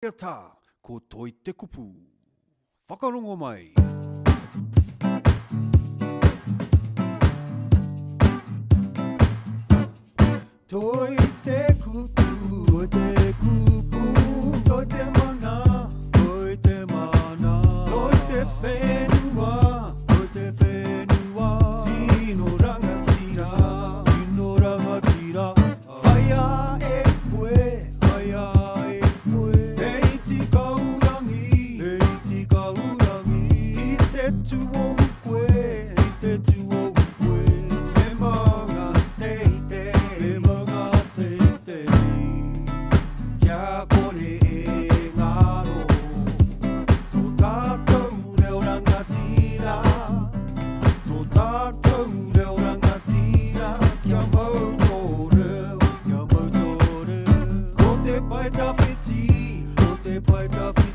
Yata, ko toite kupu. Whakarongo mai. Toite kupu, toite kupu, toite mana, toite mana, toite whenua, toite whenua. Tino rangatira, tino rangatira, whaia e koe, whaia e koe. Teiti kaurangi, teiti kaurangi, i te tuohu koe, i te tuohu koe. Me manga teite, me manga teite, kia kore e ngaro. Tō tātou reo rangatira, tō tātou reo rangatira, kia mau tō reo, kia mau tō reo. Ko te pai tawhiti, ko te pai tawhiti.